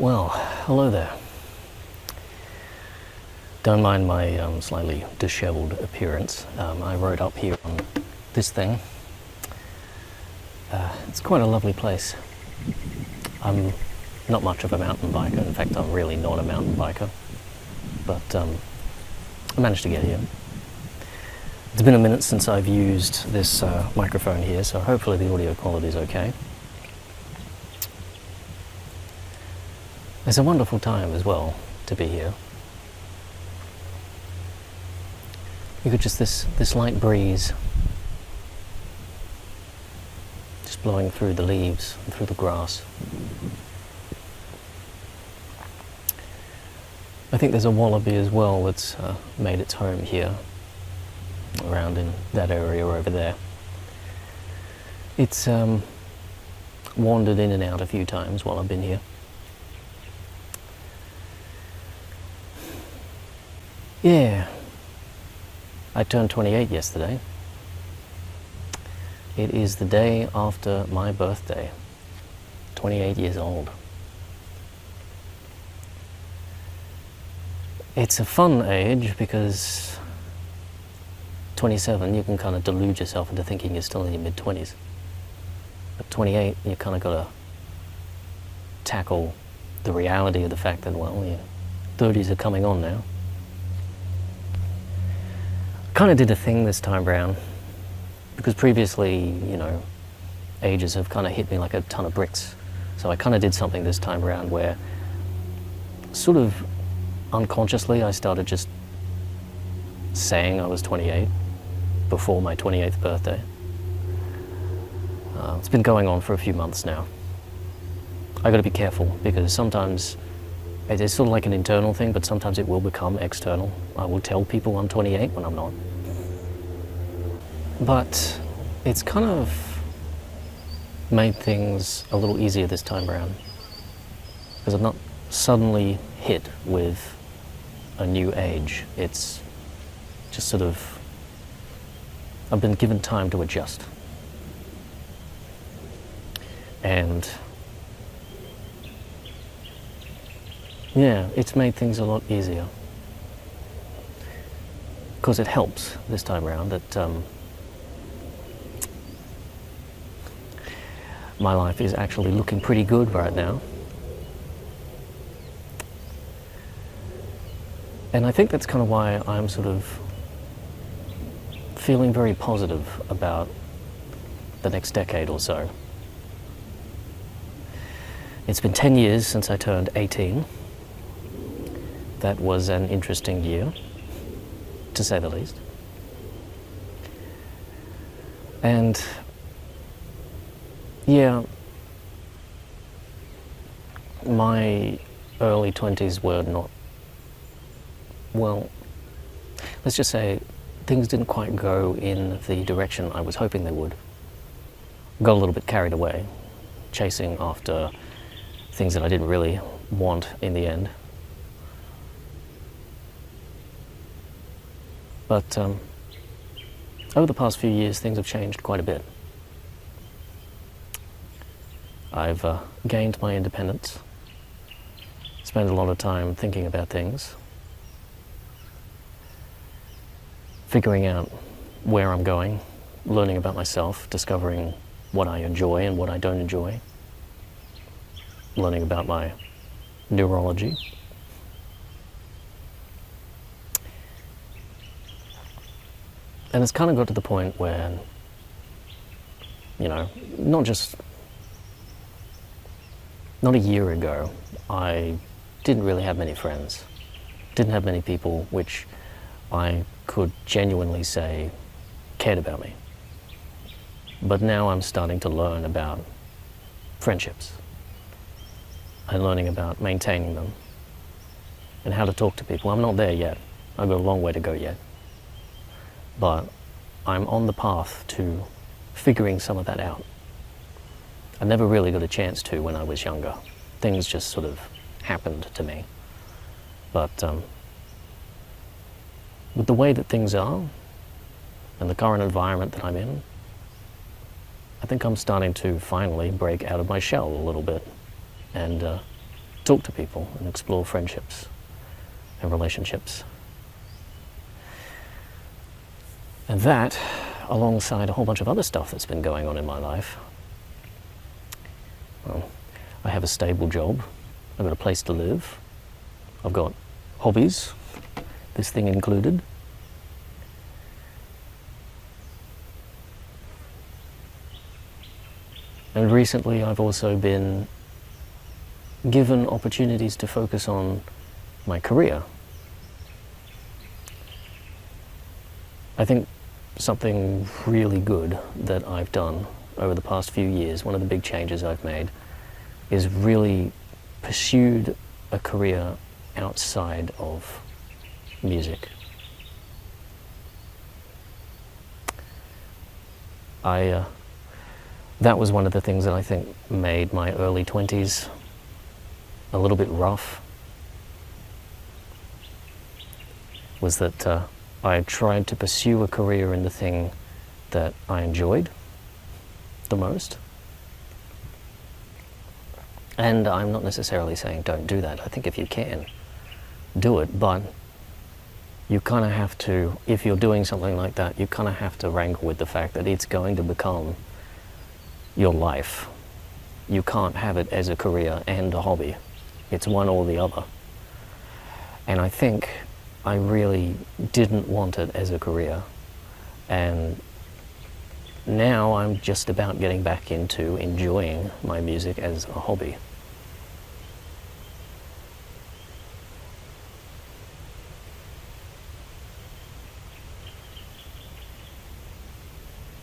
Well, hello there. Don't mind my slightly disheveled appearance. I rode up here on this thing. It's quite a lovely place. I'm not much of a mountain biker. In fact, I'm really not a mountain biker. But I managed to get here. It's been a minute since I've used this microphone here, so hopefully the audio quality is okay. It's a wonderful time as well to be here. You could just this light breeze just blowing through the leaves and through the grass. I think there's a wallaby as well that's made its home here, around in that area over there. It's wandered in and out a few times while I've been here. Yeah, I turned 28 yesterday. It is the day after my birthday, 28 years old. It's a fun age because 27, you can kind of delude yourself into thinking you're still in your mid-20s. At 28, you kind of got to tackle the reality of the fact that, well, your 30s are coming on now. Kind of did a thing this time round, because previously, you know, ages have kind of hit me like a ton of bricks. So I kind of did something this time around where, sort of unconsciously, I started just saying I was 28 before my 28th birthday. It's been going on for a few months now. I got to be careful, because sometimes it's sort of like an internal thing, but sometimes it will become external. I will tell people I'm 28 when I'm not. But it's kind of made things a little easier this time around, because I'm not suddenly hit with a new age. It's just sort of, I've been given time to adjust. And yeah, it's made things a lot easier. Because it helps this time around that my life is actually looking pretty good right now. And I think that's kind of why I'm sort of feeling very positive about the next decade or so. It's been 10 years since I turned 18. That was an interesting year, to say the least. And yeah, my early 20s were not, well, let's just say things didn't quite go in the direction I was hoping they would. Got a little bit carried away, chasing after things that I didn't really want in the end. But over the past few years, things have changed quite a bit. I've gained my independence, spent a lot of time thinking about things, figuring out where I'm going, learning about myself, discovering what I enjoy and what I don't enjoy, learning about my neurology. And it's kind of got to the point where, you know, not a year ago, I didn't really have many friends. Didn't have many people which I could genuinely say cared about me. But now I'm starting to learn about friendships. I'm learning about maintaining them and how to talk to people. I'm not there yet. I've got a long way to go yet. But I'm on the path to figuring some of that out. I never really got a chance to when I was younger. Things just sort of happened to me. But with the way that things are and the current environment that I'm in, I think I'm starting to finally break out of my shell a little bit and talk to people and explore friendships and relationships. And that, alongside a whole bunch of other stuff that's been going on in my life. Well, I have a stable job, I've got a place to live, I've got hobbies, this thing included. And recently I've also been given opportunities to focus on my career. I think something really good that I've done over the past few years, one of the big changes I've made, is really pursued a career outside of music. That was one of the things that I think made my early 20s a little bit rough, was that I tried to pursue a career in the thing that I enjoyed the most. And I'm not necessarily saying don't do that. I think if you can, do it, but you kind of have to, if you're doing something like that, you kind of have to wrangle with the fact that it's going to become your life. You can't have it as a career and a hobby. It's one or the other. And I think I really didn't want it as a career. And now I'm just about getting back into enjoying my music as a hobby.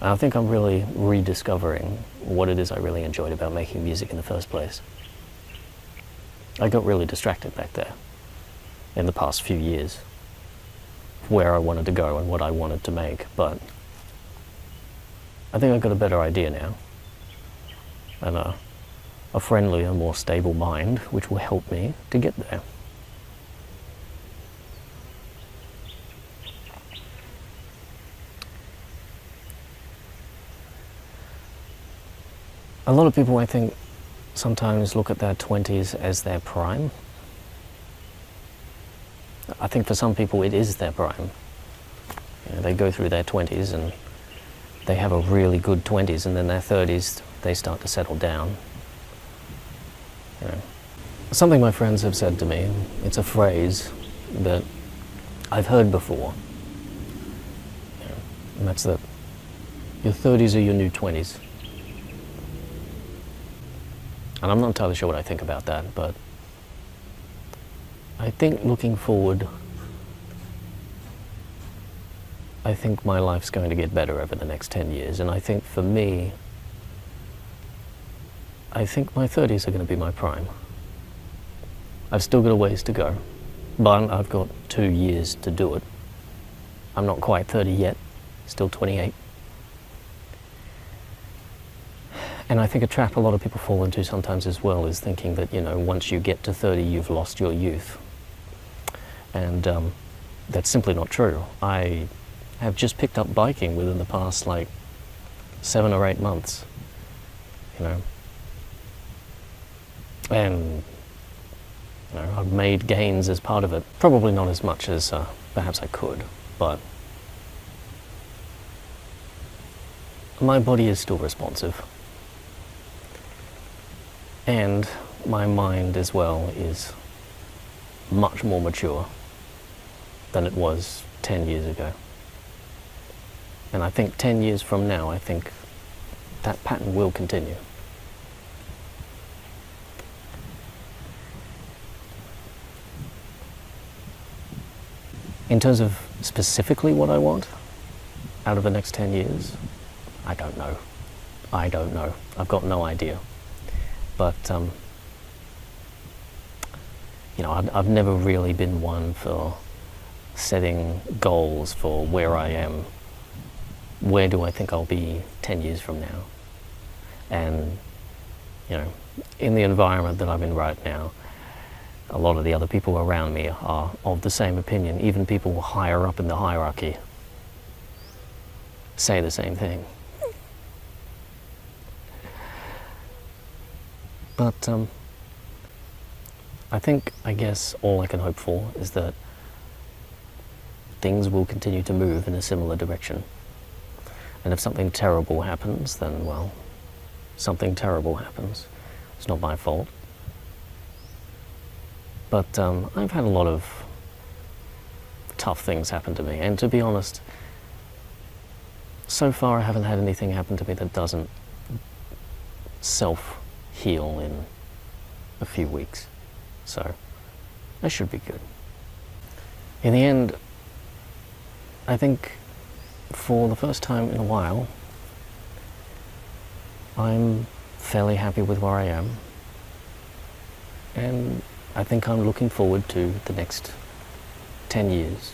I think I'm really rediscovering what it is I really enjoyed about making music in the first place. I got really distracted back there in the past few years, where I wanted to go and what I wanted to make, but I think I've got a better idea now, and a friendlier, more stable mind, which will help me to get there. A lot of people, I think, sometimes look at their 20s as their prime. I think for some people it is their prime. You know, they go through their 20s and they have a really good 20s, and then their 30s they start to settle down. You know. Something my friends have said to me, it's a phrase that I've heard before, you know, and that's that your 30s are your new 20s. And I'm not entirely sure what I think about that, but I think looking forward, I think my life's going to get better over the next 10 years. And I think for me, I think my 30s are going to be my prime. I've still got a ways to go, but I've got 2 years to do it. I'm not quite 30 yet, still 28. And I think a trap a lot of people fall into sometimes as well is thinking that, you know, once you get to 30, you've lost your youth. And that's simply not true. I have just picked up biking within the past, 7 or 8 months, you know. And, you know, I've made gains as part of it. Probably not as much as perhaps I could, but my body is still responsive. And my mind as well is much more mature than it was 10 years ago. And I think 10 years from now, I think that pattern will continue. In terms of specifically what I want out of the next 10 years, I don't know. I've got no idea. But, you know, I've never really been one for setting goals for where I am. Where do I think I'll be 10 years from now? And, you know, in the environment that I'm in right now, a lot of the other people around me are of the same opinion. Even people higher up in the hierarchy say the same thing. But I guess all I can hope for is that things will continue to move in a similar direction. And if something terrible happens, then, well, something terrible happens. It's not my fault. But I've had a lot of tough things happen to me, and to be honest, so far I haven't had anything happen to me that doesn't self-heal in a few weeks. So, that should be good. In the end, I think for the first time in a while, I'm fairly happy with where I am. And I think I'm looking forward to the next 10 years.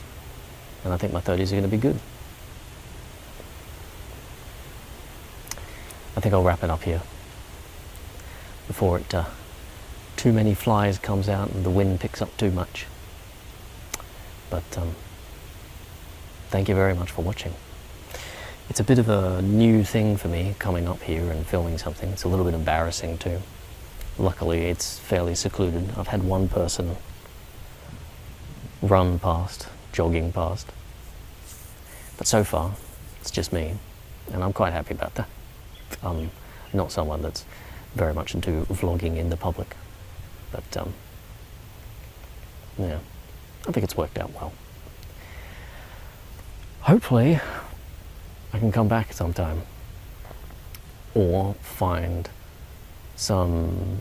And I think my 30s are going to be good. I think I'll wrap it up here before it too many flies comes out and the wind picks up too much. But thank you very much for watching. It's a bit of a new thing for me coming up here and filming something. It's a little bit embarrassing too. Luckily it's fairly secluded. I've had one person run past, jogging past. But so far it's just me, and I'm quite happy about that. I'm not someone that's very much into vlogging in the public. But yeah, I think it's worked out well. Hopefully I can come back sometime or find some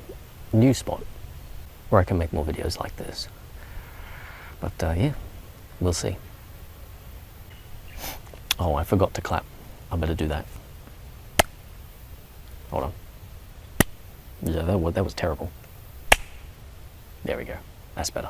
new spot where I can make more videos like this. But yeah, we'll see. Oh, I forgot to clap. I better do that. Hold on. Yeah, that was terrible. There we go. That's better.